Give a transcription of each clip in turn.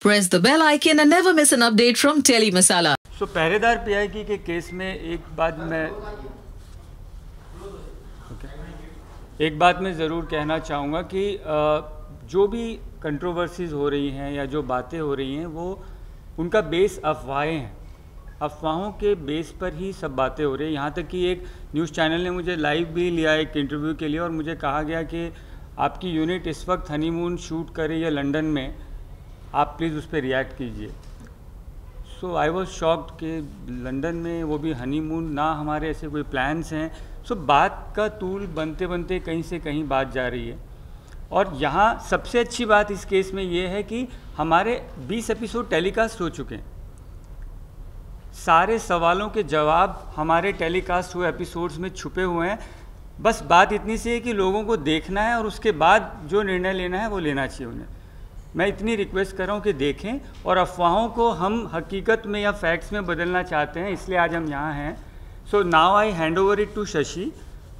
Press the bell icon and never miss an update from Teli Masala. So पहरेदार पीआईकी के case में एक बात मैं ज़रूर कहना चाहूँगा कि जो भी कंट्रोवर्सीज़ हो रही हैं या जो बातें हो रही हैं वो उनका बेस अफवाहें हैं। अफवाहों के बेस पर ही सब बातें हो रही हैं। यहाँ तक कि एक न्यूज़ चैनल ने मुझे लाइव भी लिया एक इंटरव्यू के लिए और मुझे कहा गया कि आपकी यूनिट इस वक्त हनीमून शूट कर रही है लंदन में, आप प्लीज़ उस पर रिएक्ट कीजिए। सो आई वॉज शॉक्ड कि लंदन में वो भी हनीमून, ना हमारे ऐसे कोई प्लान्स हैं। सो बात का तूल बनते बनते कहीं से कहीं बात जा रही है। और यहाँ सबसे अच्छी बात इस केस में ये है कि हमारे 20 एपिसोड टेलीकास्ट हो चुके हैं। सारे सवालों के जवाब हमारे टेलीकास्ट हुए एपिसोड्स में छुपे हुए हैं। बस बात इतनी सी है कि लोगों को देखना है और उसके बाद जो निर्णय लेना है वो लेना चाहिए उन्हें। मैं इतनी रिक्वेस्ट कर रहा हूँ कि देखें और अफवाहों को हम हकीकत में या फैक्ट्स में बदलना चाहते हैं, इसलिए आज हम यहाँ हैं। So now I hand over it to Shashi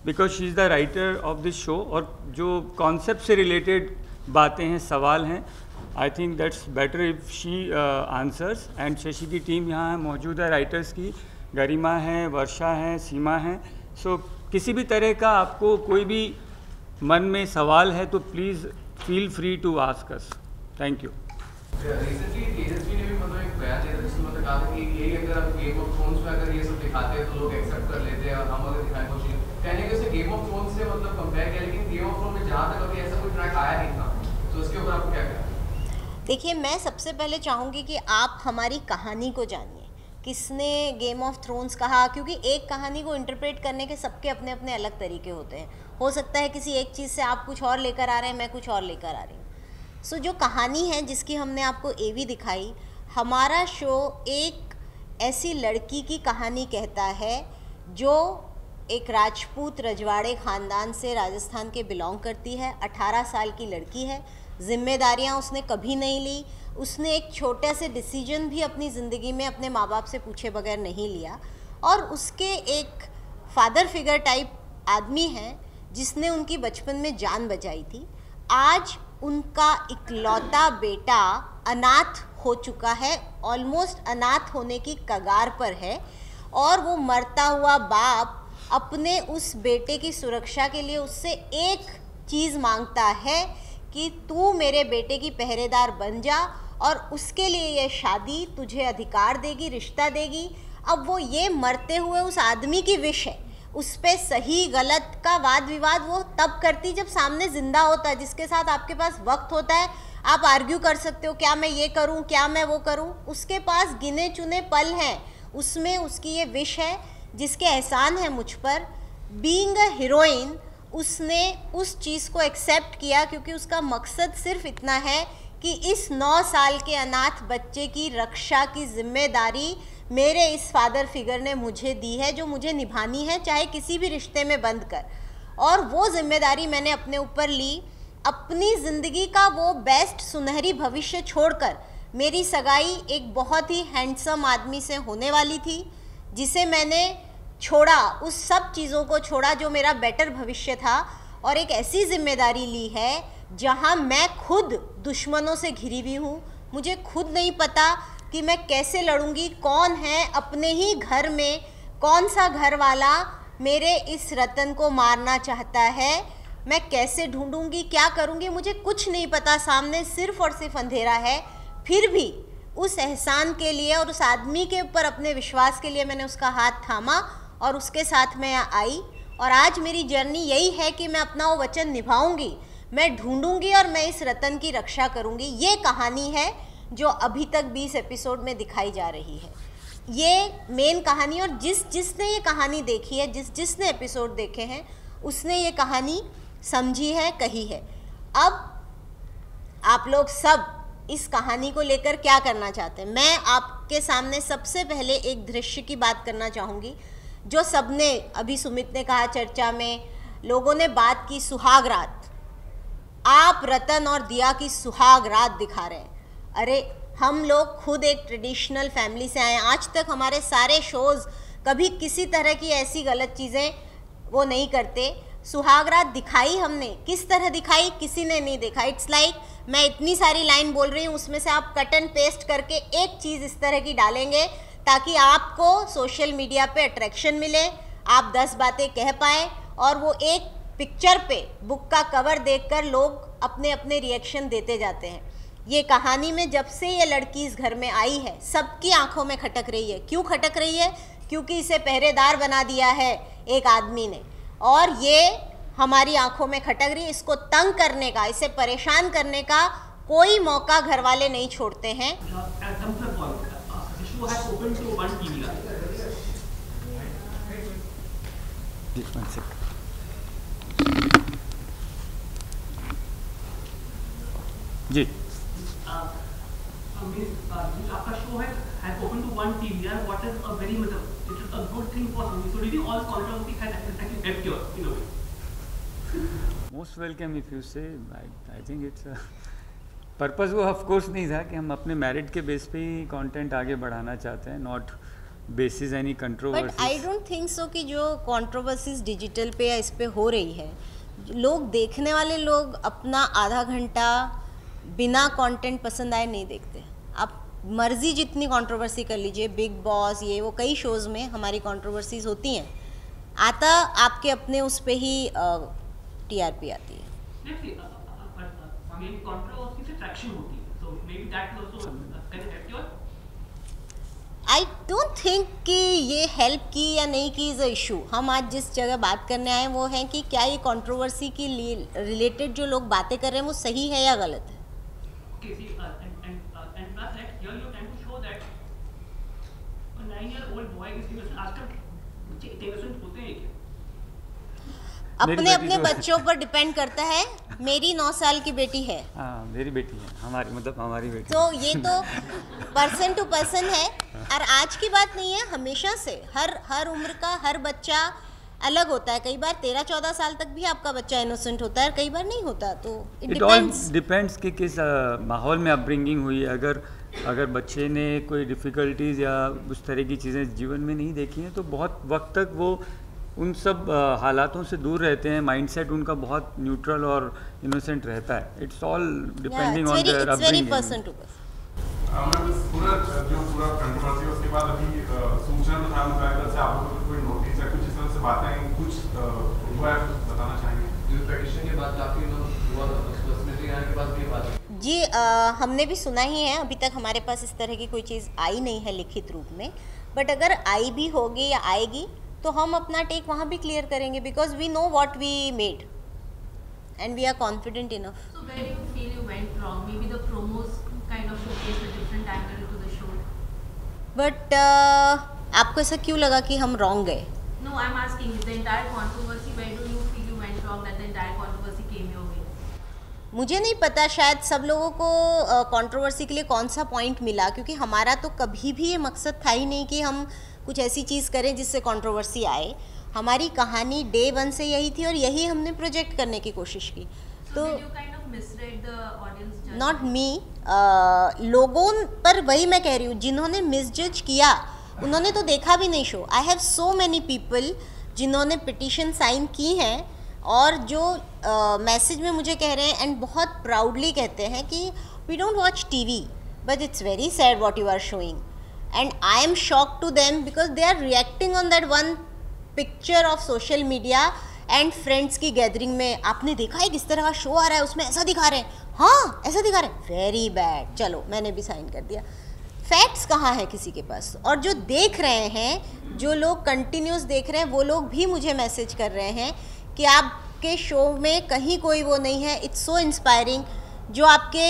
because she is the writer of this show. और जो कॉन्सेप्ट से रिलेटेड बातें हैं, सवाल हैं, I think that's better if she answers. And Shashi की टीम यहाँ मौजूद है, राइटर्स की गरिमा है, वर्षा है, सीमा है। सो किसी भी तरह का आपको कोई भी मन में सवाल है तो please feel free to ask us. Thank you. Recently Tejashwi ने भी मतलब एक बयान दिया था जिसमें मतलब कहा था कि यही अगर आप गेम ऑफ थ्रोन्स में अगर ये सब दिखाते हैं तो लोग एक्सेप्ट कर लेते हैं और हम अगर दिखाने कोशिश कहने के उसे गेम ऑफ थ्रोन्स से मतलब कंपेयर किया, लेकिन गेम ऑफ थ्रोन्स में जहाँ तक अभी ऐसा कोई ट्रैक आया नहीं था, तो उसके ऊपर आपको क्या कहना है? देखिए, मैं सबसे पहले चाहूँगी कि आप हमारी कहानी को जानिए। किसने गेम ऑफ थ्रोन्स कहा? क्योंकि एक कहानी को इंटरप्रेट करने के सबके अपने अपने अलग तरीके होते हैं। हो सकता है किसी एक चीज़ से आप कुछ और लेकर आ रहे हैं, मैं कुछ और लेकर आ रही हूँ। सो जो कहानी है जिसकी हमने आपको एवी दिखाई, हमारा शो एक ऐसी लड़की की कहानी कहता है जो एक राजपूत रजवाड़े ख़ानदान से राजस्थान के बिलोंग करती है। 18 साल की लड़की है, जिम्मेदारियां उसने कभी नहीं ली। उसने एक छोटे से डिसीजन भी अपनी ज़िंदगी में अपने माँ बाप से पूछे बगैर नहीं लिया। और उसके एक फादर फिगर टाइप आदमी है जिसने उनकी बचपन में जान बचाई थी। आज उनका इकलौता बेटा अनाथ हो चुका है, ऑलमोस्ट अनाथ होने की कगार पर है। और वो मरता हुआ बाप अपने उस बेटे की सुरक्षा के लिए उससे एक चीज़ मांगता है कि तू मेरे बेटे की पहरेदार बन जा, और उसके लिए ये शादी तुझे अधिकार देगी, रिश्ता देगी। अब वो ये मरते हुए उस आदमी की विश है, उस पे सही गलत का वाद विवाद वो तब करती जब सामने जिंदा होता है, जिसके साथ आपके पास वक्त होता है। आप आर्ग्यू कर सकते हो, क्या मैं ये करूं, क्या मैं वो करूं। उसके पास गिने चुने पल हैं, उसमें उसकी ये विश है जिसके एहसान है मुझ पर। बीइंग अ हीरोइन उसने उस चीज़ को एक्सेप्ट किया क्योंकि उसका मकसद सिर्फ इतना है कि इस 9 साल के अनाथ बच्चे की रक्षा की जिम्मेदारी मेरे इस फादर फिगर ने मुझे दी है, जो मुझे निभानी है चाहे किसी भी रिश्ते में बंद कर। और वो जिम्मेदारी मैंने अपने ऊपर ली। अपनी ज़िंदगी का वो बेस्ट सुनहरी भविष्य छोड़कर मेरी सगाई एक बहुत ही हैंडसम आदमी से होने वाली थी, जिसे मैंने छोड़ा, उस सब चीज़ों को छोड़ा जो मेरा बेटर भविष्य था, और एक ऐसी जिम्मेदारी ली है जहाँ मैं खुद दुश्मनों से घिरी हुई हूँ। मुझे खुद नहीं पता कि मैं कैसे लड़ूंगी। कौन है अपने ही घर में, कौन सा घर वाला मेरे इस रतन को मारना चाहता है, मैं कैसे ढूंढूंगी, क्या करूंगी, मुझे कुछ नहीं पता। सामने सिर्फ और सिर्फ अंधेरा है। फिर भी उस एहसान के लिए और उस आदमी के ऊपर अपने विश्वास के लिए मैंने उसका हाथ थामा और उसके साथ मैं आई। और आज मेरी जर्नी यही है कि मैं अपना वो वचन निभाऊंगी, मैं ढूंढूंगी और मैं इस रतन की रक्षा करूंगी। ये कहानी है जो अभी तक 20 एपिसोड में दिखाई जा रही है। ये मेन कहानी, और जिसने ये कहानी देखी है, जिसने एपिसोड देखे हैं, उसने ये कहानी समझी है, कही है। अब आप लोग सब इस कहानी को लेकर क्या करना चाहते हैं? मैं आपके सामने सबसे पहले एक दृश्य की बात करना चाहूँगी जो सबने, अभी सुमित ने कहा, चर्चा में लोगों ने बात की, सुहाग रात। आप रतन और दिया की सुहाग रात दिखा रहे हैं। अरे हम लोग खुद एक ट्रेडिशनल फैमिली से आए हैं। आज तक हमारे सारे शोज़ कभी किसी तरह की ऐसी गलत चीज़ें वो नहीं करते। सुहागरात दिखाई हमने, किस तरह दिखाई किसी ने नहीं देखा। इट्स लाइक मैं इतनी सारी लाइन बोल रही हूँ, उसमें से आप कट एंड पेस्ट करके एक चीज़ इस तरह की डालेंगे ताकि आपको सोशल मीडिया पे अट्रैक्शन मिले, आप 10 बातें कह पाएँ, और वो एक पिक्चर पे बुक का कवर देखकर लोग अपने अपने रिएक्शन देते जाते हैं। ये कहानी में जब से ये लड़की इस घर में आई है, सबकी आंखों में खटक रही है। क्यों खटक रही है? क्योंकि इसे पहरेदार बना दिया है एक आदमी ने, और ये हमारी आंखों में खटक रही है। इसको तंग करने का, इसे परेशान करने का कोई मौका घर वाले नहीं छोड़ते हैं। जी आपका शो है has opened to one TV, and what is a very it is a good thing for me. So really all controversy has actually helped you in a way. Most welcome if you से। I think it's purpose वो of course नहीं था कि हम अपने merit के base पे ही content आगे बढ़ाना चाहते हैं, not basis any controversy. But I don't think so कि जो कंट्रोवर्सीज डिजिटल पे या इस पे हो रही है, लोग देखने वाले लोग अपना आधा घंटा बिना कंटेंट पसंद आए नहीं देखते। आप मर्जी जितनी कंट्रोवर्सी कर लीजिए, बिग बॉस ये वो कई शोज़ में हमारी कंट्रोवर्सीज होती हैं, आता आपके अपने उस पे ही टीआरपी आती है। आई डोंट थिंक कि ये हेल्प की या नहीं की इज़ अ इशू। हम आज जिस जगह बात करने आए वो है कि क्या ये कंट्रोवर्सी की रिलेटेड जो लोग बातें कर रहे हैं वो सही है या गलत है। Okay, see, and plus that here you tend to show that a 9-year-old boy is innocent. आजकल innocent होते हैं क्या? अपने अपने बच्चों पर डिपेंड करता है। मेरी 9 साल की बेटी है। हाँ, मेरी बेटी है, हमारी मतलब हमारी बेटी। तो ये तो पर्सन टू पर्सन है, और आज की बात नहीं है, हमेशा से हर उम्र का हर बच्चा अलग होता है। कई बार 13-14 साल तक भी आपका बच्चा इनोसेंट होता है, कई बार नहीं होता। तो इट ऑल डिपेंड्स कि किस माहौल में अपब्रिंगिंग हुई है। अगर बच्चे ने कोई डिफ़िकल्टीज़ या उस तरह की चीज़ें जीवन में नहीं देखी हैं तो बहुत वक्त तक वो उन सब हालातों से दूर रहते हैं। माइंडसेट उनका बहुत न्यूट्रल और इनोसेंट रहता है। It's all depending on their upbringing. Person to person. पूरा कंट्रोवर्सी उसके बाद अभी सूचना प्रसारण मंत्रालय से आप लोगों को कोई नोटिस या कुछ इस तरह से बातें कुछ हुआ है, बताना चाहेंगे? जो पेटिशन के बाद काफी हुआ स्पेसिफिकली आने के बाद भी बात जी हमने भी सुना ही है। अभी तक हमारे पास इस तरह की कोई चीज़ आई नहीं है लिखित रूप में, बट अगर आई भी होगी या आएगी तो हम अपना टेक वहाँ भी क्लियर करेंगे, because we know what we made and we are confident enough. So where do you feel you went wrong? Maybe the promos kind of showcased a different angle to the show. But आपको ऐसा क्यों लगा कि हम wrong गए? No, I'm asking the entire controversy. Where do you feel you went wrong that the entire controversy came your way? मुझे नहीं पता, शायद सब लोगों को कंट्रोवर्सी के लिए कौन सा पॉइंट मिला, क्योंकि हमारा तो कभी भी ये मकसद था ही नहीं कि हम कुछ ऐसी चीज़ करें जिससे कंट्रोवर्सी आए। हमारी कहानी डे 1 से यही थी और यही हमने प्रोजेक्ट करने की कोशिश की। So did you kind of misread the audience judgment? Not me, लोगों पर वही मैं कह रही हूँ, जिन्होंने मिसजज किया उन्होंने तो देखा भी नहीं show. I have so many people जिन्होंने पिटीशन साइन की हैं और जो मैसेज में मुझे कह रहे हैं एंड बहुत प्राउडली कहते हैं कि we don't watch TV but it's very sad what you are showing, and I am shock to them because they are reacting on that one picture of social media and friends की gathering में। आपने देखा है किस तरह का show आ रहा है, उसमें ऐसा दिखा रहे हैं, हाँ ऐसा दिखा रहे हैं, वेरी बैड, चलो मैंने भी साइन कर दिया। फैक्ट्स कहाँ है किसी के पास? और जो देख रहे हैं, जो लोग कंटिन्यूस देख रहे हैं, वो लोग भी मुझे मैसेज कर रहे हैं कि आपके शो में कहीं कोई वो नहीं है, इट्स सो इंस्पायरिंग। जो आपके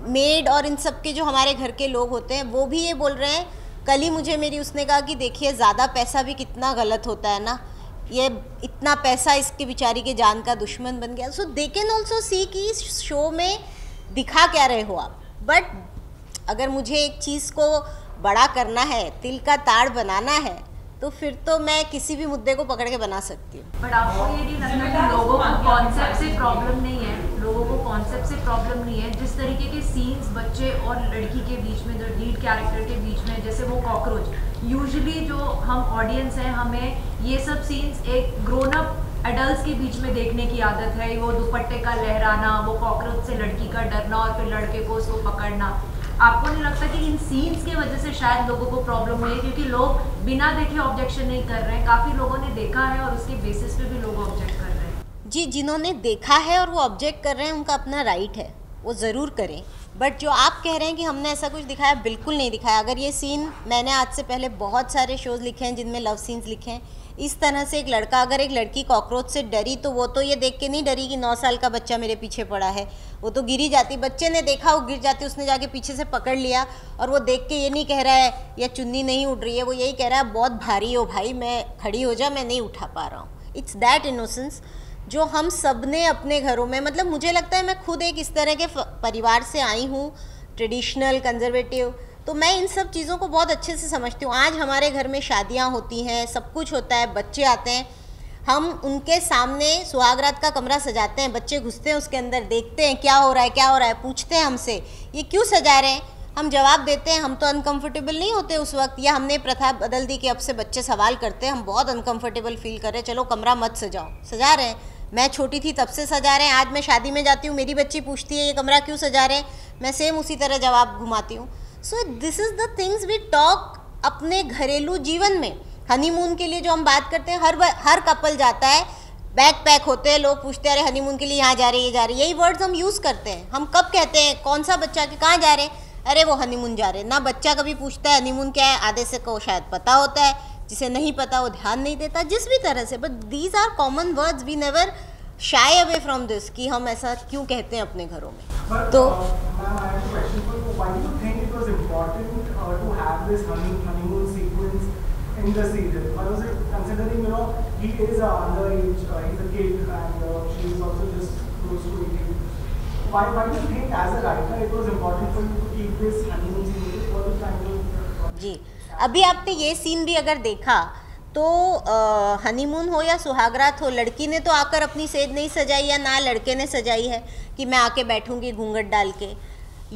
मेड और इन सब के जो हमारे घर के लोग होते हैं वो भी ये बोल रहे हैं। कल ही मुझे मेरी उसने कहा कि देखिए ज़्यादा पैसा भी कितना गलत होता है ना, ये इतना पैसा इसके बेचारी के जान का दुश्मन बन गया। सो दे कैन ऑल्सो सी कि इस शो में दिखा क्या रहे हो आप। बट अगर मुझे एक चीज़ को बड़ा करना है, तिल का ताड़ बनाना है, तो फिर तो मैं किसी भी मुद्दे को पकड़ के बना सकती हूँ। बट आपको ये नहीं लगता कि लोगों को कॉन्सेप्ट से प्रॉब्लम नहीं है? लोगों को कॉन्सेप्ट से प्रॉब्लम नहीं है। जिस तरीके के सीन्स बच्चे और लड़की के बीच में, जो लीड कैरेक्टर के बीच में, जैसे वो कॉकरोच, यूजुअली जो हम ऑडियंस हैं, हमें ये सब सीन्स एक ग्रोन अप एडल्ट्स के बीच में देखने की आदत है, वो दुपट्टे का लहराना, वो कॉकरोच से लड़की का डरना और फिर लड़के को उसको पकड़ना। आपको नहीं लगता कि इन सीन्स की वजह से शायद लोगों को प्रॉब्लम हुई है, क्योंकि लोग बिना देखे ऑब्जेक्शन नहीं कर रहे हैं, काफ़ी लोगों ने देखा है और उसके बेसिस पे भी लोग ऑब्जेक्ट कर रहे हैं। जी, जिन्होंने देखा है और वो ऑब्जेक्ट कर रहे हैं उनका अपना राइट है, वो ज़रूर करें। बट जो आप कह रहे हैं कि हमने ऐसा कुछ दिखाया, बिल्कुल नहीं दिखाया। अगर ये सीन, मैंने आज से पहले बहुत सारे शोज़ लिखे हैं जिनमें लव सीन्स लिखे हैं, इस तरह से एक लड़का, अगर एक लड़की कॉकरोच से डरी तो वो तो ये देख के नहीं डरी कि 9 साल का बच्चा मेरे पीछे पड़ा है, वो तो गिरी जाती। बच्चे ने देखा वो गिर जाती, उसने जाके पीछे से पकड़ लिया, और वो देख के ये नहीं कह रहा है या चुन्नी नहीं उड़ रही है, वो यही कह रहा है बहुत भारी हो भाई, मैं खड़ी हो जा, मैं नहीं उठा पा रहा हूँ। इट्स दैट इनोसेंस जो हम सब ने अपने घरों में, मतलब मुझे लगता है मैं खुद एक इस तरह के परिवार से आई हूँ, ट्रेडिशनल कंजर्वेटिव, तो मैं इन सब चीज़ों को बहुत अच्छे से समझती हूँ। आज हमारे घर में शादियाँ होती हैं, सब कुछ होता है, बच्चे आते हैं, हम उनके सामने सुहागरात का कमरा सजाते हैं, बच्चे घुसते हैं उसके अंदर, देखते हैं क्या हो रहा है, क्या हो रहा है, पूछते हैं हमसे ये क्यों सजा रहे हैं, हम जवाब देते हैं, हम तो अनकंफर्टेबल नहीं होते उस वक्त, या हमने प्रथा बदल दी कि अब से बच्चे सवाल करते हैं, हम बहुत अनकंफर्टेबल फील कर रहे हैं, चलो कमरा मत सजाओ, सजा रहे हैं। मैं छोटी थी तब से सजा रहे हैं, आज मैं शादी में जाती हूँ, मेरी बच्ची पूछती है ये कमरा क्यों सजा रहे हैं, मैं सेम उसी तरह जवाब घुमाती हूँ। So this is the things we talk अपने घरेलू जीवन में। हनीमून के लिए जो हम बात करते हैं, हर कपल जाता है, बैग पैक होते हैं, लोग पूछते हैं अरे हनीमून के लिए यहाँ जा रहे हैं, ये जा रही है, यही वर्ड्स हम यूज़ करते हैं। हम कब कहते हैं कौन सा बच्चा कि कहाँ जा रहे हैं, अरे वो हनीमून जा रहे हैं। ना बच्चा कभी पूछता है हनीमून क्या है, आधे से को शायद पता होता है, जिसे नहीं पता वो ध्यान नहीं देता, जिस भी तरह से। But these are common words, we never shy away from this कि हम ऐसा क्यों कहते हैं अपने घरों में। तो in the serial, was it considering, you know, he is underage, he's a kid, and she is also just close to 18. Why do you think as a writer it was important for you to keep this honeymoon scene for the kind of? जी, अभी आपने ये scene भी अगर देखा तो honeymoon हो या सुहागरात हो, लड़की ने तो आकर अपनी सेज नहीं सजाई, या ना लड़के ने सजाई है कि मैं आके बैठूंगी घूंघट डाल के।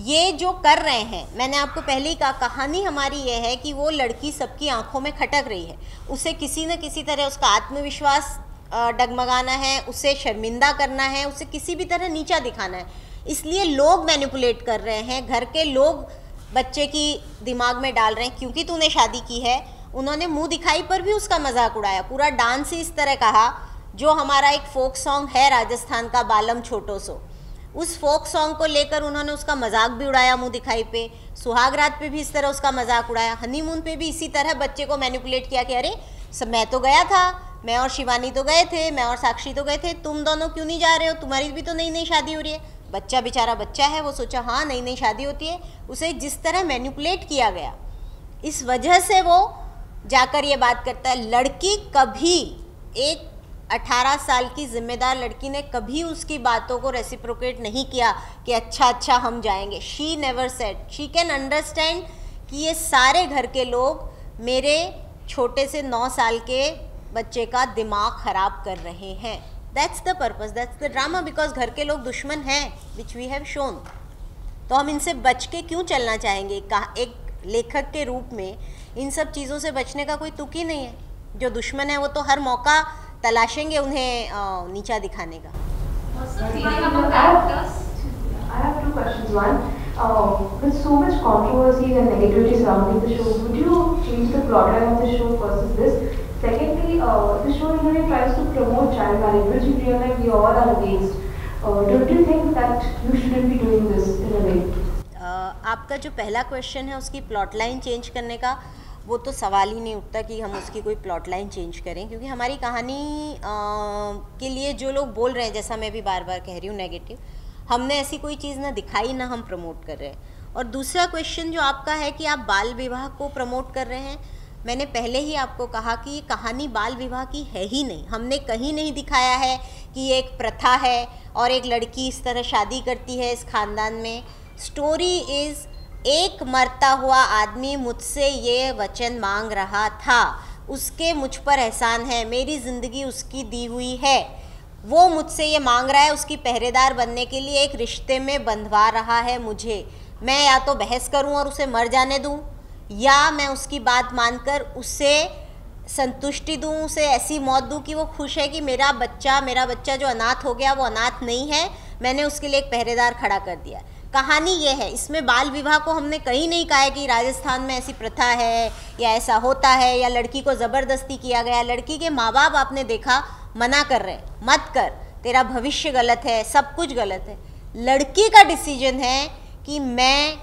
ये जो कर रहे हैं, मैंने आपको पहले ही कहा, कहानी हमारी ये है कि वो लड़की सबकी आंखों में खटक रही है, उसे किसी न किसी तरह उसका आत्मविश्वास डगमगाना है, उसे शर्मिंदा करना है, उसे किसी भी तरह नीचा दिखाना है। इसलिए लोग मैनिपुलेट कर रहे हैं, घर के लोग बच्चे की दिमाग में डाल रहे हैं क्योंकि तूने शादी की है। उन्होंने मुंह दिखाई पर भी उसका मजाक उड़ाया, पूरा डांस ही इस तरह कहा, जो हमारा एक फोक सॉन्ग है राजस्थान का, बालम छोटो सो, उस फोक सॉन्ग को लेकर उन्होंने उसका मजाक भी उड़ाया मुंह दिखाई पे। सुहागरात पे भी इस तरह उसका मजाक उड़ाया, हनीमून पे भी इसी तरह बच्चे को मैनिपुलेट किया कि अरे सब मैं तो गया था, मैं और शिवानी तो गए थे, मैं और साक्षी तो गए थे, तुम दोनों क्यों नहीं जा रहे हो, तुम्हारी भी तो नई नई शादी हो रही है। बच्चा बेचारा बच्चा है, वो सोचा हाँ नई नई शादी होती है, उसे जिस तरह मैनिपुलेट किया गया, इस वजह से वो जाकर ये बात करता है। लड़की कभी, एक 18 साल की जिम्मेदार लड़की ने कभी उसकी बातों को रेसिप्रोकेट नहीं किया कि अच्छा अच्छा हम जाएंगे। She never said, she can understand कि ये सारे घर के लोग मेरे छोटे से 9 साल के बच्चे का दिमाग ख़राब कर रहे हैं। That's the purpose, that's the drama, because घर के लोग दुश्मन हैं, विच वी हैव शोन। तो हम इनसे बच के क्यों चलना चाहेंगे? एक लेखक के रूप में इन सब चीज़ों से बचने का कोई तुक ही नहीं है। जो दुश्मन है वो तो हर मौका तलाशेंगे उन्हें नीचा दिखाने का। I have 2 questions. One, with so much controversy and negativity surrounding the show, would you change the plotline of the show versus this? Secondly, the show in a way tries to promote child marriage, which in real life we all are against. Don't you think that you shouldn't be doing this in a way? आपका जो पहला question है उसकी plot line change करने का, वो तो सवाल ही नहीं उठता कि हम उसकी कोई प्लॉट लाइन चेंज करें, क्योंकि हमारी कहानी के लिए जो लोग बोल रहे हैं, जैसा मैं भी बार बार कह रही हूँ नेगेटिव, हमने ऐसी कोई चीज़ ना दिखाई ना हम प्रमोट कर रहे हैं। और दूसरा क्वेश्चन जो आपका है कि आप बाल विवाह को प्रमोट कर रहे हैं, मैंने पहले ही आपको कहा कि ये कहानी बाल विवाह की है ही नहीं। हमने कहीं नहीं दिखाया है कि ये एक प्रथा है और एक लड़की इस तरह शादी करती है इस ख़ानदान में। स्टोरी इज़, एक मरता हुआ आदमी मुझसे ये वचन मांग रहा था, उसके मुझ पर एहसान है, मेरी ज़िंदगी उसकी दी हुई है, वो मुझसे ये मांग रहा है उसकी पहरेदार बनने के लिए, एक रिश्ते में बंधवा रहा है मुझे। मैं या तो बहस करूं और उसे मर जाने दूं, या मैं उसकी बात मानकर उसे संतुष्टि दूँ, उसे ऐसी मौत दूँ कि वो खुश है कि मेरा बच्चा जो अनाथ हो गया वो अनाथ नहीं है, मैंने उसके लिए एक पहरेदार खड़ा कर दिया। कहानी ये है, इसमें बाल विवाह को हमने कहीं नहीं कहा है कि राजस्थान में ऐसी प्रथा है या ऐसा होता है या लड़की को ज़बरदस्ती किया गया। लड़की के माँ बाप आपने देखा मना कर रहे हैं, मत कर, तेरा भविष्य गलत है, सब कुछ गलत है। लड़की का डिसीजन है कि मैं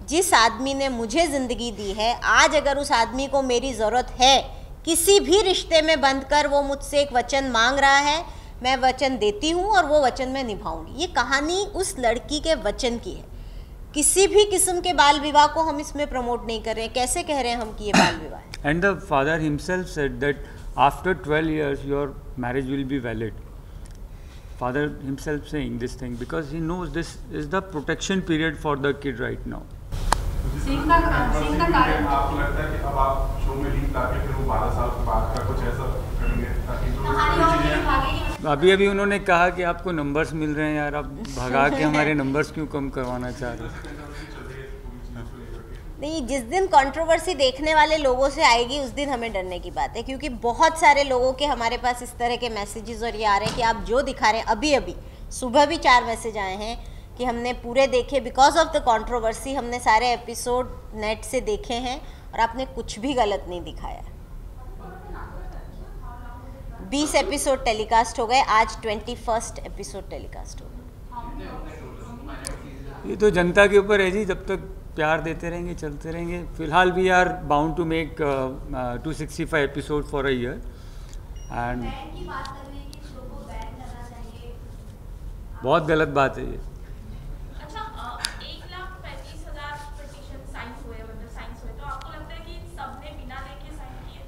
जिस आदमी ने मुझे ज़िंदगी दी है, आज अगर उस आदमी को मेरी ज़रूरत है, किसी भी रिश्ते में बंध कर वो मुझसे एक वचन मांग रहा है, मैं वचन देती हूँ और वो वचन मैं निभाऊंगी। ये कहानी उस लड़की के वचन की है। किसी भी किस्म के बाल विवाह को हम इसमें प्रमोट नहीं कर रहे हैं। कैसे कह रहे हैं हम कि ये बाल विवाह है? And the father himself said that after 12 years your marriage will be valid. Father himself saying this thing because he knows this is the protection period for the kid right now. आपको लगता है कि अब आप show में leak लाके फिर वो 12 साल के बाद का कुछ ऐसा करेंगे ताकि जो अभी उन्होंने कहा कि आपको नंबर्स मिल रहे हैं यार, आप भगा के हमारे नंबर्स क्यों कम करवाना चाह रहे हैं? नहीं, जिस दिन कंट्रोवर्सी देखने वाले लोगों से आएगी उस दिन हमें डरने की बात है, क्योंकि बहुत सारे लोगों के हमारे पास इस तरह के मैसेजेस और ये आ रहे हैं कि आप जो दिखा रहे हैं, अभी सुबह भी 4 मैसेज आए हैं कि हमने पूरे देखे, बिकॉज ऑफ द कंट्रोवर्सी हमने सारे एपिसोड नेट से देखे हैं और आपने कुछ भी गलत नहीं दिखाया। 20 एपिसोड टेलीकास्ट हो गए, आज 21st एपिसोड टेलीकास्ट हो गए। ये तो जनता के ऊपर है जी, जब तक प्यार देते रहेंगे, चलते रहेंगे। फिलहाल we are bound to make 265 episode for a year and बहुत गलत बात है ये। अच्छा, 1,35,000 पिटीशन साइन हुए, तो आपको लगता है कि सबने बिना देखे साइन किए?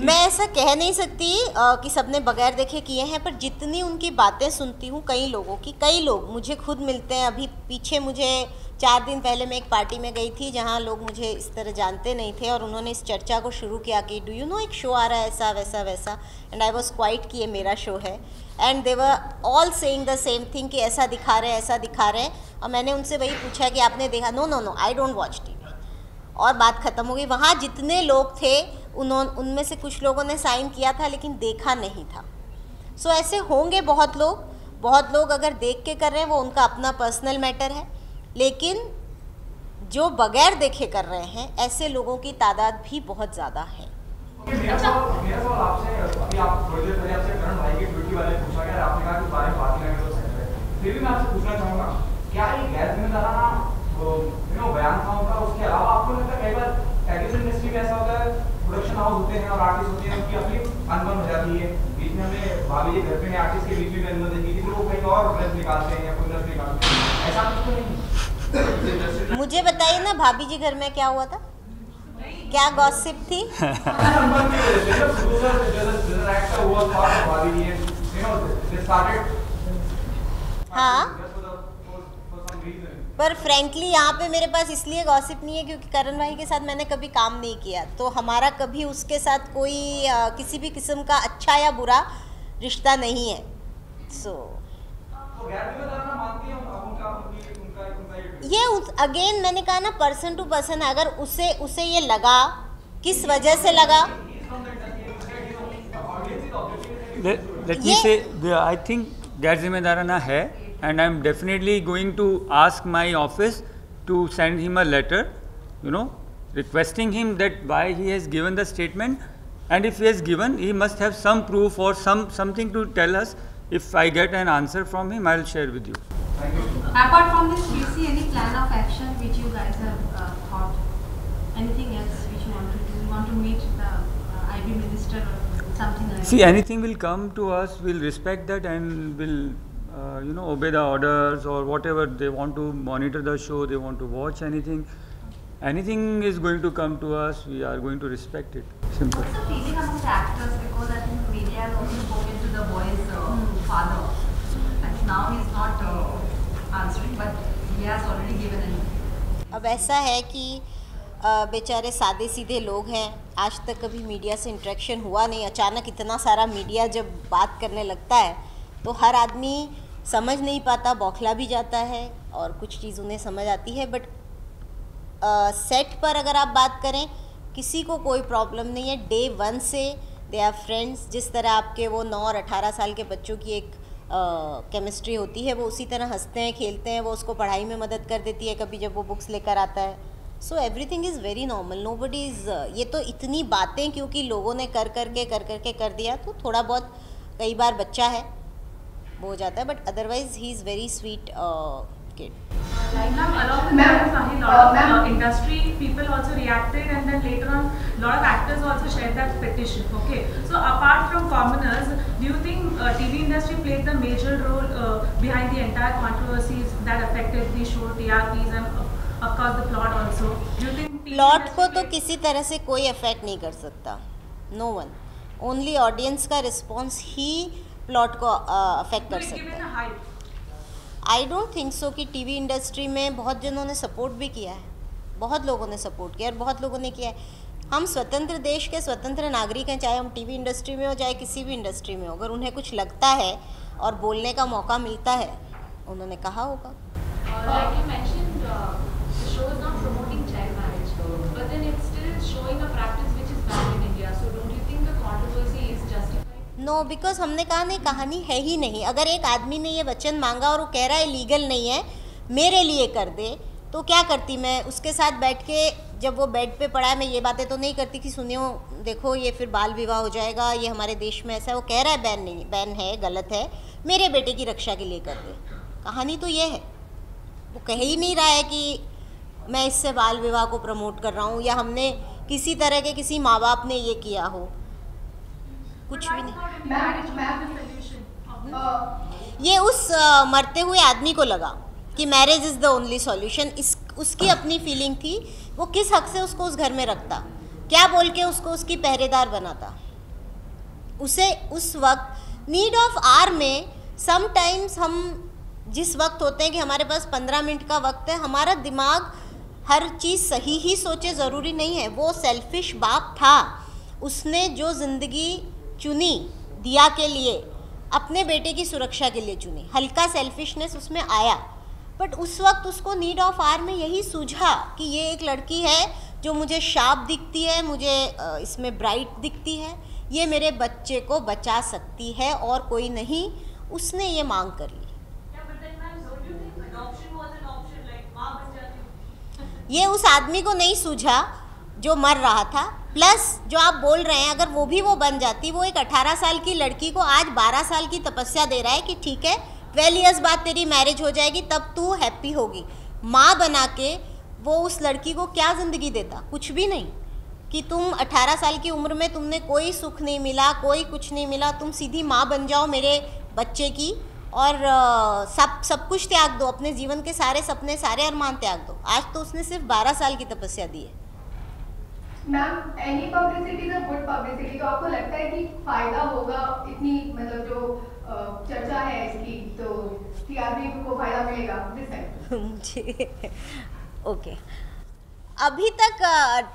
मैं ऐसा कह नहीं सकती कि सबने बगैर देखे किए हैं, पर जितनी उनकी बातें सुनती हूँ कई लोग मुझे खुद मिलते हैं। अभी पीछे मुझे 4 दिन पहले मैं एक पार्टी में गई थी जहाँ लोग मुझे इस तरह जानते नहीं थे और उन्होंने इस चर्चा को शुरू किया कि डू यू नो एक शो आ रहा है ऐसा वैसा, एंड आई वॉज क्वाइट कि ये मेरा शो है, and they were all saying the same thing कि ऐसा दिखा रहे हैं। और मैंने उनसे वही पूछा कि आपने देखा? No I don't watch TV, और बात ख़त्म हो गई। वहाँ जितने लोग थे उनमें से कुछ लोगों ने साइन किया था लेकिन देखा नहीं था। सो ऐसे होंगे बहुत लोग अगर देख के कर रहे हैं वो उनका अपना पर्सनल मैटर है, लेकिन जो बगैर देखे कर रहे हैं ऐसे लोगों की तादाद भी बहुत ज़्यादा है। मेरा सवाल आपसे, अभी आप थोड़ी देर पहले आपसे करण भाई की ड्यूटी वाले पूछा गया, आपने कहा कि बारे में बात करने तो सहमत है, फिर भी मैं आपसे पूछना चाहूँगा, क्या ये गैर जिम्मेदाराना बयान था उनका? उसके अलावा आपको लगता है कई बार टेलीविजन इंडस्ट्री में ऐसा होता है, प्रोडक्शन हाउस होते हैं और आर्टिस्ट होते हैं, उनकी अपनी अनबन हो जाती है, बीच में हमें भाभी जी घर पे आर्टिस्ट के बीच में अनबन देखी थी, वो कहीं और ड्रेस निकालते हैं या कोई ड्रेस निकालते हैं, ऐसा कुछ तो नहीं? मुझे बताइए ना, भाभी जी घर में क्या हुआ था, क्या गॉसिप थी? हाँ, पर फ्रैंकली यहाँ पे मेरे पास इसलिए गॉसिप नहीं है क्योंकि करण भाई के साथ मैंने कभी काम नहीं किया, तो हमारा कभी उसके साथ कोई किसी भी किस्म का अच्छा या बुरा रिश्ता नहीं है। सो ये अगेन मैंने कहा ना, पर्सन टू पर्सन है। अगर उसे ये लगा, किस वजह से लगा, let me say, I think गैर जिम्मेदाराना है, and I am definitely going to ask my office to send him a letter, requesting him that why he has given the statement, and if he has given, he must have some proof or something to tell us. If I get an answer from him, I will share with you. Apart from this, do you see any plan of action which you guys have thought? Anything else which you want to do? You want to meet the IB minister or something like that? See, anything will come to us, we'll respect that and will obey the orders or whatever they want to monitor the show, they want to watch anything is going to come to us, we are going to respect it. Simple. What's the feeling among the actors, because I think media has also spoken to the boy's father, and now he's not answering, but he has already given an. अब ऐसा है कि बेचारे सादे सीधे लोग हैं, आज तक कभी मीडिया से इंटरेक्शन हुआ नहीं, अचानक इतना सारा मीडिया जब बात करने लगता है तो हर आदमी समझ नहीं पाता, बौखला भी जाता है और कुछ चीज़ उन्हें समझ आती है। बट सेट पर अगर आप बात करें किसी को कोई प्रॉब्लम नहीं है। डे 1 से दे आर फ्रेंड्स। जिस तरह आपके वो 9 और 18 साल के बच्चों की एक केमिस्ट्री होती है, वो उसी तरह हंसते हैं, खेलते हैं, वो उसको पढ़ाई में मदद कर देती है कभी जब वो बुक्स लेकर आता है। So everything is very normal, nobody is ये तो इतनी बातें क्योंकि लोगों ने कर करके कर दिया, तो थोड़ा बहुत कई बार बच्चा है वो हो जाता है, but otherwise he is very sweet kid. Along with Sahil, lot of industry people also reacted, and then later on, lot of actors also shared that petition. Okay, so apart from commoners, do you think TV industry played the major role behind the entire controversies that affected the show, TRPs, and of course the plot also? Do you think plot को तो किसी तरह से कोई affect नहीं कर सकता, no one, only audience का रिस्पॉन्स ही प्लॉट को अफेक्ट कर सकता है। आई डोंट थिंक सो कि टीवी इंडस्ट्री में बहुत जनों ने सपोर्ट भी किया है, बहुत लोगों ने सपोर्ट किया और बहुत लोगों ने किया है। हम स्वतंत्र देश के स्वतंत्र नागरिक हैं, चाहे हम टीवी इंडस्ट्री में हो चाहे किसी भी इंडस्ट्री में हो। अगर उन्हें कुछ लगता है और बोलने का मौका मिलता है, उन्होंने कहा होगा। Like you mentioned, the show is not promoting child marriage, but then it's still showing a practice which is banned in India. So don't you think the controversy is justified? No, because हमने कहा नहीं, कहानी है ही नहीं। अगर एक आदमी ने ये वचन मांगा और वो कह रहा है लीगल नहीं है, मेरे लिए कर दे, तो क्या करती मैं? उसके साथ बैठ के जब वो बेड पे पड़ा है, मैं ये बातें तो नहीं करती कि सुनियो देखो ये फिर बाल विवाह हो जाएगा, ये हमारे देश में ऐसा है। वो कह रहा है बैन नहीं, बैन है, गलत है, मेरे बेटे की रक्षा के लिए कर दे। कहानी तो ये है, वो कह ही नहीं रहा है कि मैं इससे बाल विवाह को प्रमोट कर रहा हूँ या हमने किसी तरह के किसी माँ बाप ने ये किया हो, कुछ भी नहीं। ये उस मरते हुए आदमी को लगा कि marriage is the only solution. उसकी अपनी फीलिंग थी, वो किस हक से उसको उस घर में रखता, क्या बोल के उसको उसकी पहरेदार बनाता। उसे उस वक्त नीड ऑफ आर में समटाइम्स हम जिस वक्त होते हैं कि हमारे पास 15 मिनट का वक्त है, हमारा दिमाग हर चीज़ सही ही सोचे, ज़रूरी नहीं है। वो सेल्फिश बाप था, उसने जो ज़िंदगी चुनी दिया के लिए, अपने बेटे की सुरक्षा के लिए चुनी, हल्का सेल्फिशनेस उसमें आया, बट उस वक्त उसको नीड ऑफ आर में यही सूझा कि ये एक लड़की है जो मुझे शार्प दिखती है, मुझे इसमें ब्राइट दिखती है, ये मेरे बच्चे को बचा सकती है और कोई नहीं। उसने ये मांग कर ली। ये उस आदमी को नहीं सूझा जो मर रहा था। प्लस जो आप बोल रहे हैं, अगर वो भी वो बन जाती, वो एक 18 साल की लड़की को आज 12 साल की तपस्या दे रहा है कि ठीक है 12 इयर्स बाद तेरी मैरिज हो जाएगी, तब तू हैप्पी होगी। माँ बना के वो उस लड़की को क्या ज़िंदगी देता? कुछ भी नहीं। कि तुम 18 साल की उम्र में तुमने कोई सुख नहीं मिला, कोई कुछ नहीं मिला, तुम सीधी माँ बन जाओ मेरे बच्चे की और सब कुछ त्याग दो, अपने जीवन के सारे सपने, सारे अरमान त्याग दो। आज तो उसने सिर्फ 12 साल की तपस्या दी है। Ma'am, any publicity is a good publicity, तो आपको लगता है कि फायदा होगा इतनी, मतलब जो चर्चा है इसकी, तो टीआरपी को फायदा मिलेगा दिस टाइम? मुझे ओके, अभी तक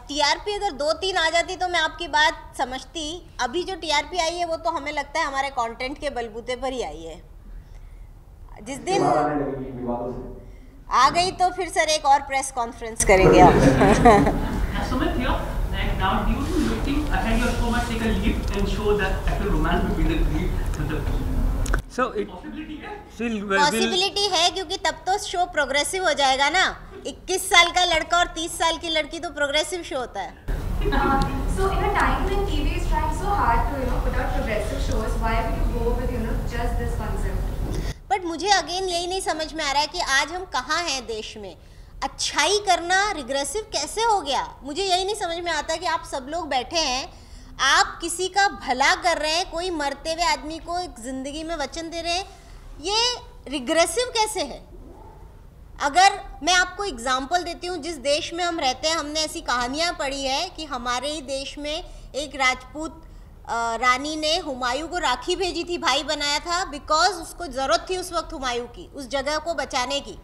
टीआरपी अगर 2-3 आ जाती तो मैं आपकी बात समझती। अभी जो टीआरपी आई है वो तो हमें लगता है हमारे कंटेंट के बलबूते पर ही आई है। जिस दिन आ गई तो फिर सर एक और प्रेस कॉन्फ्रेंस करेंगे आप। Sumit here, and now do you think ahead your show might take a leap and show that actual romance between the lead with the so it possibility है, क्योंकि तब तो शो प्रोग्रेसिव हो जाएगा ना। 21 साल का लड़का और 30 साल की लड़की तो प्रोग्रेसिव शो होता है। So in a time when TV is trying so hard to put out progressive shows, why would you go with just this concept? But मुझे अगेन यही नहीं समझ में आ रहा है कि आज हम कहाँ हैं देश में। अच्छाई करना रिग्रेसिव कैसे हो गया? मुझे यही नहीं समझ में आता कि आप सब लोग बैठे हैं, आप किसी का भला कर रहे हैं, कोई मरते हुए आदमी को एक ज़िंदगी में वचन दे रहे हैं, ये रिग्रेसिव कैसे है? अगर मैं आपको एग्जांपल देती हूँ, जिस देश में हम रहते हैं, हमने ऐसी कहानियाँ पढ़ी है कि हमारे ही देश में एक राजपूत रानी ने हुमायूं को राखी भेजी थी, भाई बनाया था, बिकॉज उसको ज़रूरत थी उस वक्त हुमायूं की, उस जगह को बचाने की।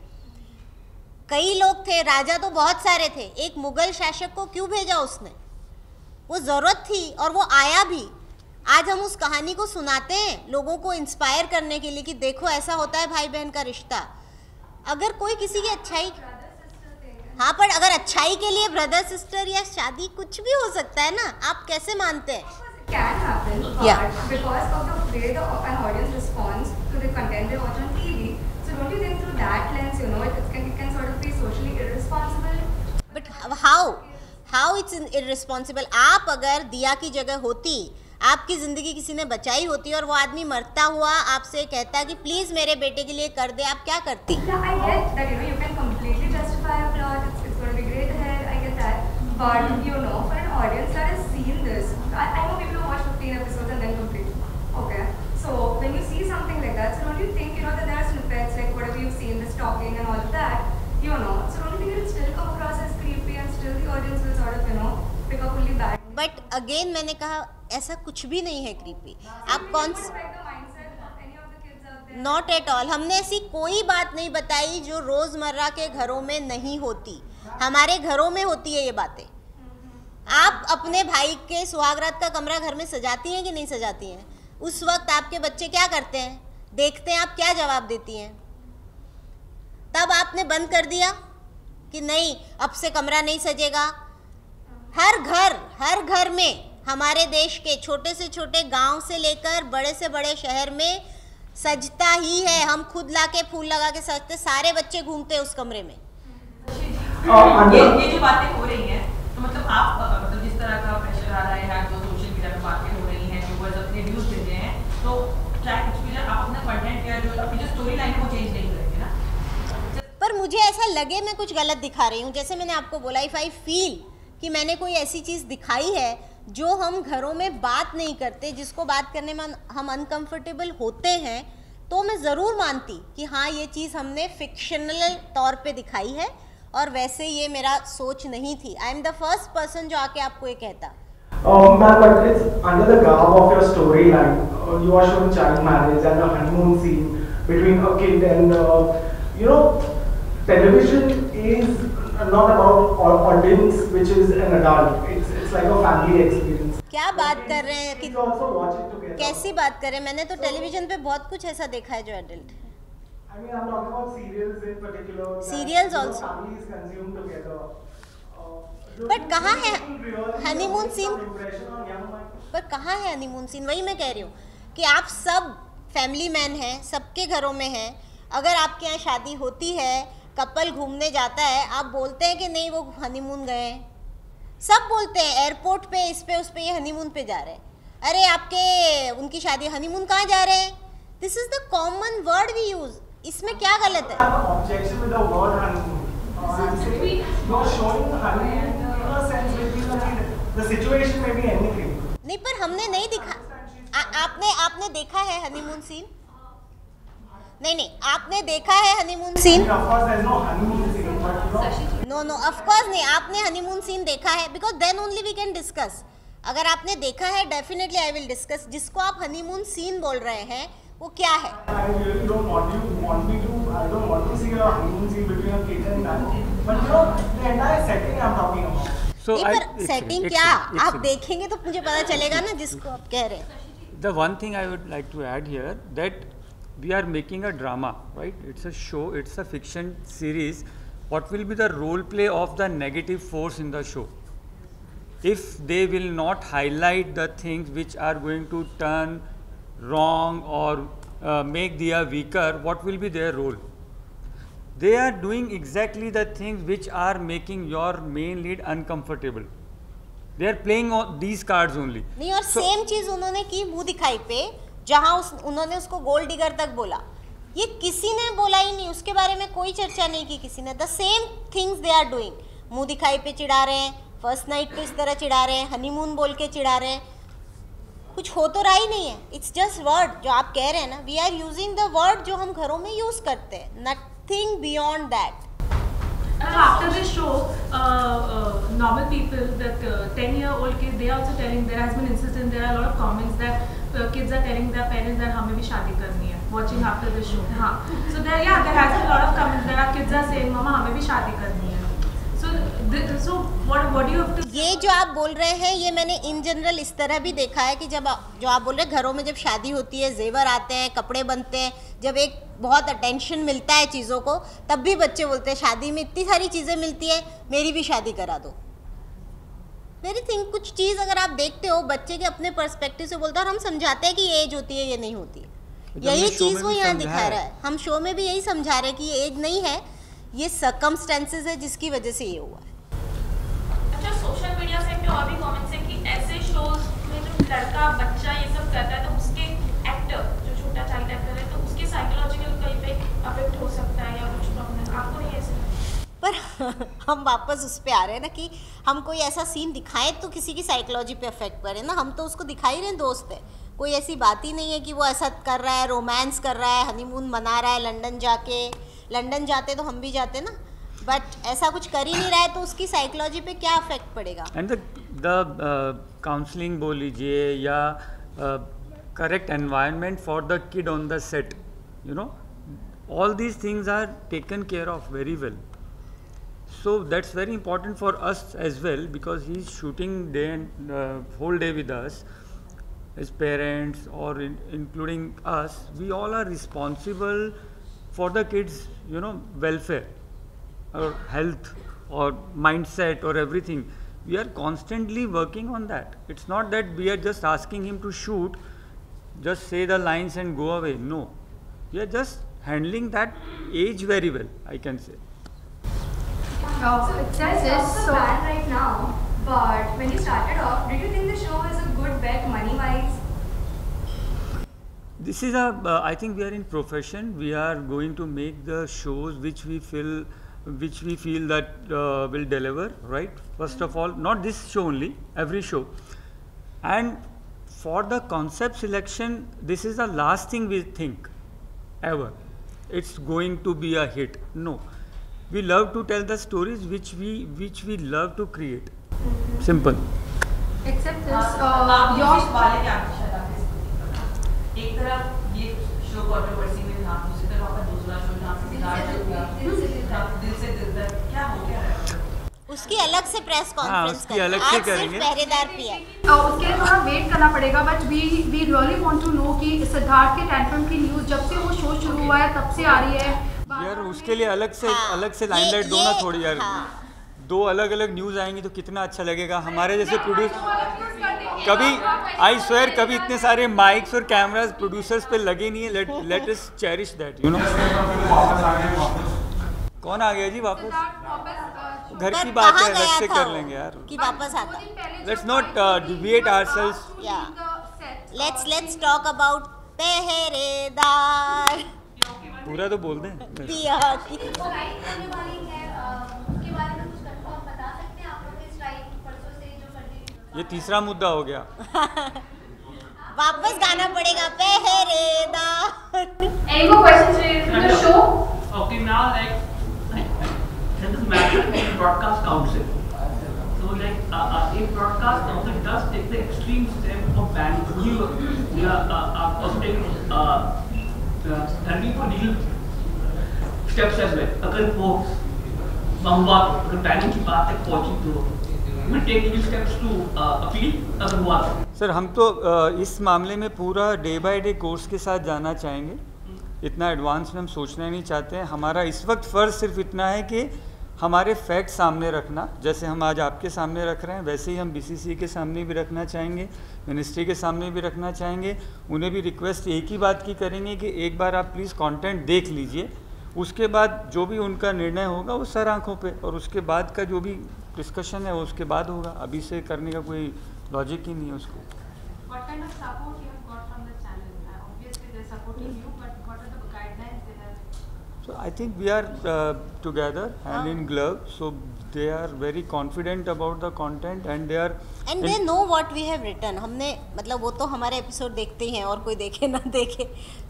कई लोग थे, राजा तो बहुत सारे थे, एक मुगल शासक को क्यों भेजा उसने? वो ज़रूरत थी और वो आया भी। आज हम उस कहानी को सुनाते हैं लोगों को इंस्पायर करने के लिए कि देखो ऐसा होता है भाई बहन का रिश्ता। अगर कोई किसी की अच्छाई हाँ, पर अगर अच्छाई के लिए ब्रदर सिस्टर या शादी कुछ भी हो सकता है ना, आप कैसे मानते हैं? Can happen, but because of the way an audience responds to the content they watch on TV, so don't you think through that lens, you know, it can sort of be socially irresponsible? But how it's irresponsible? आप अगर दिया की जगह होती, आपकी ज़िंदगी किसी ने बचाई होती और वो आदमी मरता हुआ आपसे कहता कि प्लीज़ मेरे बेटे के लिए कर दे, आप क्या करती? Yeah, I get that, you know, you can completely justify a plot, it's going to be great ahead, I get that. But, you know, for an audience that has seen this, I know people who watch 15 episodes and then complete. Okay. So, when you see something like that, so don't you think, you know, that there are snippets, like whatever you've seen, the stalking and all of that, you know, so don't you think it will still come across as creepy and still the audience will sort of, you know, pick up only bad? But again मैंने कहा ऐसा कुछ भी नहीं है creepy. आप कौन not at all, हमने ऐसी कोई बात नहीं बताई जो रोज़मर्रा के घरों में नहीं होती. हमारे घरों में होती है ये बातें. आप अपने भाई के सुहागरात का कमरा घर में सजाती हैं कि नहीं सजाती हैं? उस वक्त आपके बच्चे क्या करते हैं, देखते हैं, आप क्या जवाब देती हैं? तब आपने बंद कर दिया कि नहीं अब से कमरा नहीं सजेगा. हर घर में हमारे देश के छोटे से छोटे गांव से लेकर बड़े से बड़े शहर में सजता ही है. हम खुद लाके फूल लगा के सजते, सारे बच्चे घूमते हैं उस कमरे में. ये जो बातें हो रही हैं, तो मतलब आप मतलब जिस तरह का प्रेशर आ रहा है या जो सोशल मीडिया पे बातें हो रही हैं, व्यूअर्स अपने व्यूज दे रहे हैं, तो चाहे कुछ भी आप अपना कंटेंट या जो अपनी जो स्टोरी लाइन को चेंज नहीं करेंगे ना. पर मुझे ऐसा लगे मैं कुछ गलत दिखा रही हूँ. जैसे मैंने आपको बोला, इफ़ आई फील कि मैंने कोई ऐसी चीज़ दिखाई है जो हम घरों में बात नहीं करते, जिसको बात करने में हम अनकंफर्टेबल होते हैं, तो मैं ज़रूर मानती कि हाँ ये चीज़ हमने फिक्शनल तौर पे दिखाई है और वैसे ये मेरा सोच नहीं थी. I am the first person जो आके आपको ये कहता. Ma'am, but it's under the garb of your storyline. You are showing child marriage and a honeymoon scene between a kid and you know, television is not about audience which is an adult. It's like a family experience. क्या बात कर रहे हैं कि also watch it together. कैसी बात कर रहे हैं? मैंने तो टेलीविजन पे बहुत कुछ ऐसा देखा है जो एडल्ट है. I mean, I'm talking about serials in particular. Serials also. Families consume together. But कहाँ है हनीमून सीन? पर कहाँ है हनीमून सीन? वही मैं कह रही हूँ कि आप सब फैमिली मैन हैं, सबके घरों में हैं. अगर आपके यहाँ शादी होती है, कपल घूमने जाता है, आप बोलते हैं कि नहीं वो हनीमून गए हैं. सब बोलते हैं एयरपोर्ट पे, इस पे उस पे, ये हनीमून पे जा रहे हैं. अरे आपके उनकी शादी, हनीमून कहाँ जा रहे हैं? This is the common word we use. इसमें क्या गलत है? Objection with the word honeymoon. You're showing honeymoon in a sense which the situation may be anything. नहीं, पर हमने नहीं दिखा. आपने देखा है हनीमून सीन? नहीं, आपने देखा है honeymoon scene? Of course, there's no honeymoon scene, but no, of course नहीं. आपने हनीमून सीन देखा है? Because then only we can discuss. अगर आपने देखा है, definitely I will discuss. जिसको आप हनीमून सीन बोल रहे हैं, वो क्या है? I really don't want me to. I don't want to see a honeymoon scene between a kid and man. But you know, the entire setting I'm talking about. So पर setting क्या आप देखेंगे तो मुझे पता चलेगा ना जिसको आप कह रहे हैं. The one thing I would like to add here that we are making a drama, right? It's a show, it's a fiction series. What will be the role play of the negative force in the show? If they will not highlight the things which are going to turn wrong or make Diya weaker, what will be their role? They are doing exactly the things which are making your main lead uncomfortable. They are playing on these cards only. नहीं, और same चीज उन्होंने की मुंह दिखाई पे, जहाँ उन्होंने उसको गोल्ड डिगर तक बोला. ये किसी ने बोला ही नहीं, उसके बारे में कोई चर्चा नहीं की किसी ने. The same things they are doing. मुंह दिखाई पे चिढ़ा रहे हैं, फर्स्ट नाइट पे इस तरह चिढ़ा रहे हैं, हनीमून बोल के चिढ़ा रहे हैं. कुछ हो तो रहा ही नहीं है. इट्स जस्ट वर्ड जो आप कह रहे हैं ना, we are using the word जो हम घरों में यूज करते हैं, nothing beyond that. After this show, normal people, that 10-year-old kids, they are also telling, there has been insistent, there are a lot of comments that kids are telling their parents that हमें भी शादी करनी है, watching after this show. हाँ, so there has been a lot of comments that our kids are saying, mama हमें भी शादी करनी है. So So what do you have to? ये जो आप बोल रहे हैं ये मैंने इन जनरल इस तरह भी देखा है कि जब जो आप बोल रहे हैं घरों में जब शादी होती है, जेवर आते हैं, कपड़े बनते हैं, जब एक बहुत अटेंशन मिलता है चीज़ों को, तब भी बच्चे बोलते हैं शादी में इतनी सारी चीज़ें मिलती है, मेरी भी शादी करा दो। वेरी थिंक कुछ चीज़ अगर आप देखते हो बच्चे के अपने पर्सपेक्टिव से बोलता है, और हम समझाते हैं कि ये एज होती है, ये नहीं होती है। यही चीज़ वो यहाँ दिखा रहा है, हम शो में भी यही समझा रहे हैं कि ये एज नहीं है, ये सर्कमस्टेंसेस है जिसकी वजह से ये हुआ है। अच्छा, सोशल मीडिया से भी और भी कमेंट्स है कि ऐसे शोज में जो लड़का बच्चा ये सब करता है तो उसके एक्टर जो छोटा चाइल्ड एक्टर है तो उसके साइकोलॉजिकल कहीं पे अफेक्ट हो सकता है या कुछ प्रॉब्लम, आपको नहीं ऐसे? पर हम वापस उस पे आ रहे हैं ना कि हम कोई ऐसा सीन दिखाएं तो किसी की साइकोलॉजी पे अफेक्ट करे ना, हम तो उसको दिखा ही रहे हैं, दोस्त है, कोई ऐसी बात ही नहीं है कि वो ऐसा कर रहा है, रोमांस कर रहा है, हनीमून मना रहा है लंदन जाते तो हम भी जाते ना, बट ऐसा कुछ कर ही नहीं रहा है तो उसकी साइकोलॉजी पे क्या अफेक्ट पड़ेगा। एंड द काउंसलिंग बोल लीजिए या correct environment for the kid on the set, you know, all these things are taken care of very well. So that's very important for us as well, because he's shooting day and whole day with us as parents, or including us. We all are responsible for the kids, you know, welfare or health or mindset or everything. We are constantly working on that. It's not that we are just asking him to shoot, just say the lines and go away. No, we are just handling that age very well, I can say. It says it's so bad right now, but when you started off, did you think the show is a good bet money-wise? This is I think we are in profession. We are going to make the shows which we feel that will deliver, right? First of all, not this show only, every show. And for the concept selection, this is the last thing we think ever. It's going to be a hit. No, we love to tell the stories which we love to create. Simple. Except this, एक तरफ ये show controversy में था, दूसरी तरफ आपका दूसरा show जहाँ से दिल से दिल तक क्या हो क्या रहा है? उसकी अलग से प्रेस कॉन्फ्रेंस उसकी अलग से करेंगे। पहरेदार पिया उसके लिए थोड़ा वेट करना पड़ेगा, but we really want to know कि सिद्धार्थ के टैंट्रम की न्यूज़ जब से वो शो शुरू हुआ है तब से आ रही है यार। उसके लिए अलग से लाइमलाइट दो ना थोड़ी यार। दो अलग अलग न्यूज़ आएंगी तो कितना अच्छा लगेगा। हमारे जैसे कभी आई स्वेयर कभी इतने सारे माइक्स और कैमरास प्रोड्यूसर्स पे लगे नहीं है। Let us cherish that, you know. कौन आ गया जी वापस? घर की बात है, अलग से कर लेंगे यार कि वापस आता। Let's not deviate ourselves. Let's talk about पहरेदार। पूरा तो बोल दें। पिया की ये तीसरा मुद्दा हो गया। वापस गाना पड़ेगा पहरेदार। Any more questions related to the show? Okay, now this is matter in broadcast council. So if broadcast council does take the extreme step of banning you, turning for legal steps as well. अगर वो संवाद अगर banning की बात तक पहुंची तो will take legal steps to appeal अगर हुआ। सर हम तो इस मामले में पूरा डे बाय डे कोर्स के साथ जाना चाहेंगे। इतना एडवांस में हम सोचना नहीं चाहते हैं। हमारा इस वक्त फ़र्ज़ सिर्फ इतना है कि हमारे फैक्ट सामने रखना, जैसे हम आज आपके सामने रख रहे हैं वैसे ही हम बीसीसी के सामने भी रखना चाहेंगे, मिनिस्ट्री के सामने भी रखना चाहेंगे। उन्हें भी रिक्वेस्ट एक ही बात की करेंगे कि एक बार आप प्लीज़ कंटेंट देख लीजिए, उसके बाद जो भी उनका निर्णय होगा वो सर आँखों पे, और उसके बाद का जो भी डिस्कशन है वो उसके बाद होगा। अभी से करने का कोई लॉजिक ही नहीं है उसको। What kind of support you have got from the channel? Obviously they're supporting you, but what are the guidelines they have? So I think we are together hand in glove, so they are very confident about the content and they know what we have written. हमने मतलब वो तो हमारे episode देखते ही हैं और कोई देखे ना देखे,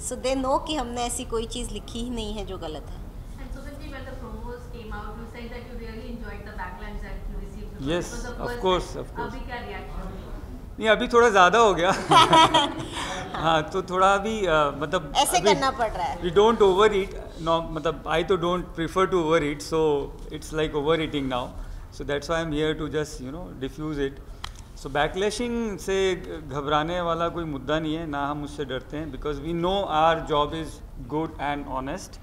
so they know कि हमने ऐसी कोई चीज़ लिखी ही नहीं है जो गलत है। And so when the promos came out, you said that you really enjoyed the backlash that you received. Yes, of course. अभी क्या reaction? नहीं अभी थोड़ा ज़्यादा हो गया। हाँ तो थोड़ा अभी मतलब ऐसे करना पड़ रहा है। We don't overeat, no मतलब I तो don't prefer to overeat, so it's like overeating now. So that's why I'm here to just diffuse it. So backlashing से घबराने वाला कोई मुद्दा नहीं है, ना हम उससे डरते हैं, because we know our job is good and honest.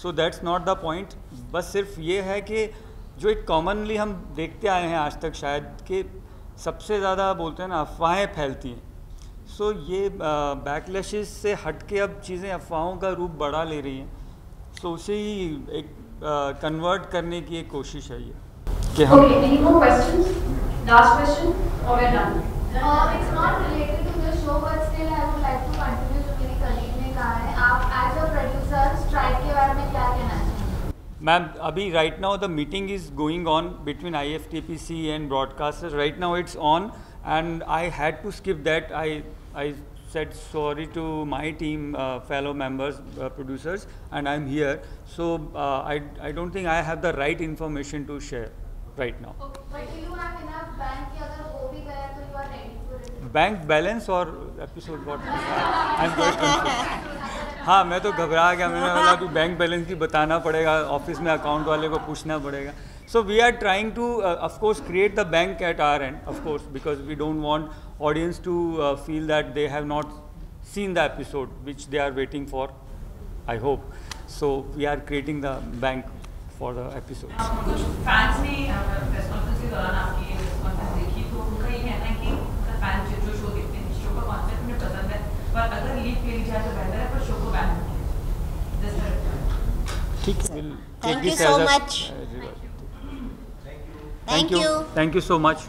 So that's not the point. बस सिर्फ ये है कि जो एक कॉमनली हम देखते आए हैं आज तक शायद कि सबसे ज़्यादा बोलते हैं ना अफवाहें फैलती हैं. सो ये बैकलैशेस से हट के अब चीज़ें अफवाहों का रूप बढ़ा ले रही हैं. सो उसे ही एक कन्वर्ट करने की एक कोशिश है ये कि हम any more questions? Last question or we're done? It's not related to the show, but still I would like to continue जो मेरी colleague ने कहा है. आप as a producer strike के बारे में क्या कहना चाहेंगे? मैम अभी right now the meeting is going on between IFTPC and broadcasters. Right now it's on and I had to skip that. I said sorry to my team, fellow members, producers, and I'm here. So I don't think I have the right information to share right now. Okay, but do you have enough bank कि अगर वो भी गया तो you are ready for it? Bank balance और episode what? I am quite confuse. हाँ मैं तो घबरा गया. मैंने बोला कि बैंक बैलेंस भी बताना पड़ेगा, ऑफिस में अकाउंट वाले को पूछना पड़ेगा. So we are trying to, of course, create the bank at our end, of course, because we don't want audience to feel that they have not seen the episode, which they are waiting for, I hope. So we are creating the bank for the episodes. कुछ fans ने press conference के दौरान आपकी press conference देखी तो उनका ये कहना है कि फैंस जो शो देखते हैं शो का कॉन्सेप्ट उन्हें पसंद है, पर अगर लीक ले ली जाए तो बेहतर है, पर शो को बैन नहीं किया जाए. ठीक है. Thank you so much. Thank you so much.